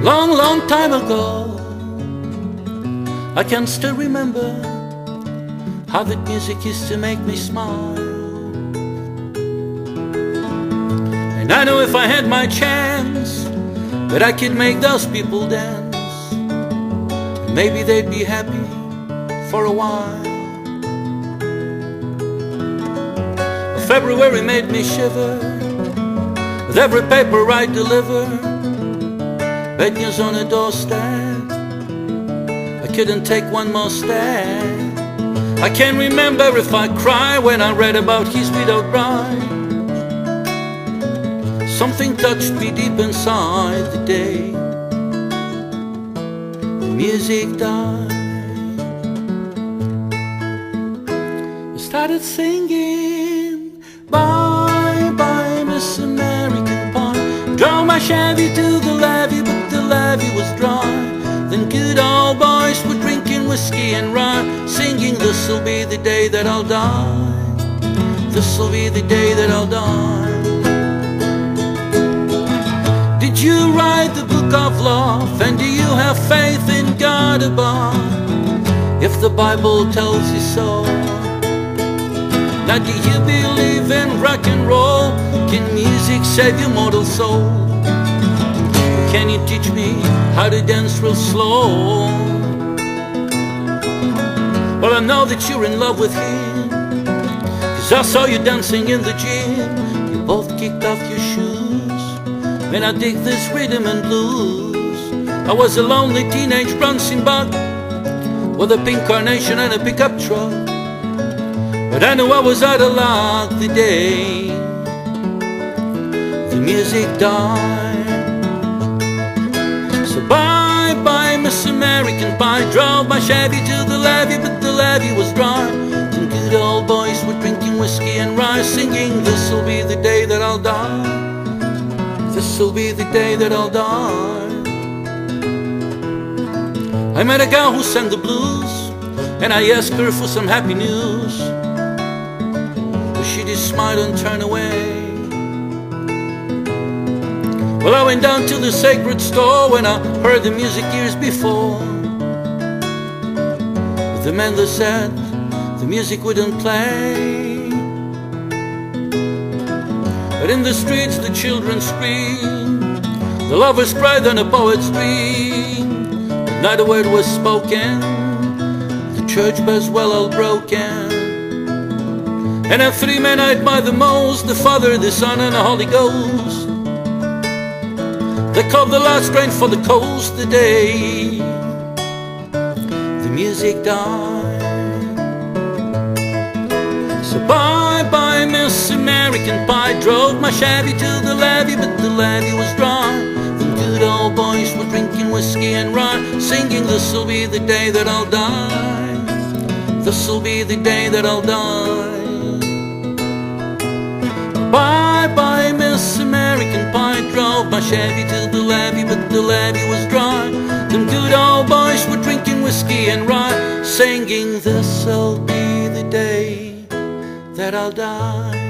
Long, long time ago, I can still remember how that music used to make me smile. And I know if I had my chance that I could make those people dance, and maybe they'd be happy for a while. February made me shiver with every paper I deliver. Bad news on the doorstep, I couldn't take one more step. I can't remember if I cried when I read about his widowed bride. Something touched me deep inside the day the music died. I started singing, bye bye Miss American Pie. Drove my Chevy to the levee, but the levee was dry. Then good old boys were drinking whiskey and rye, singing, this'll be the day that I'll die. This'll be the day that I'll die. Did you write the book of love, and do you have faith in God above? If the Bible tells you so. Now do you believe in rock and roll? Can music save your mortal soul? Can you teach me how to dance real slow? Well, I know that you're in love with him, 'cause I saw you dancing in the gym. You both kicked off your shoes. Man, I dig this rhythm and blues. I was a lonely teenage bouncing bug with a pink carnation and a pickup truck, but I knew I was out of luck the day the music died. So bye bye Miss American Pie. Drove my Chevy to the levee, but the levee was dry. And good old boys were drinking whiskey and rye, singing, this'll be the day that I'll die. This'll be the day that I'll die. I met a gal who sang the blues, and I asked her for some happy news, but she just smiled and turned away. Well, I went down to the sacred store when I heard the music years before, but the man that said the music wouldn't play. But in the streets the children scream, the lovers cried and the poets dream, but not a word was spoken. The church bells well all broken. And of three men I admire the most, the Father, the Son, and the Holy Ghost. They called the last train for the coast the day the music died. So bye bye Miss American Pie. Drove my Chevy to the levee, but the levee was dry. The good old boys were drinking whiskey and rye, singing, this'll be the day that I'll die. This'll be the day that I'll die. Bye bye Miss American Pie. Drove my Chevy to the levee, but the levee was dry. Them good old boys were drinking whiskey and rye, singing, this'll be the day that I'll die.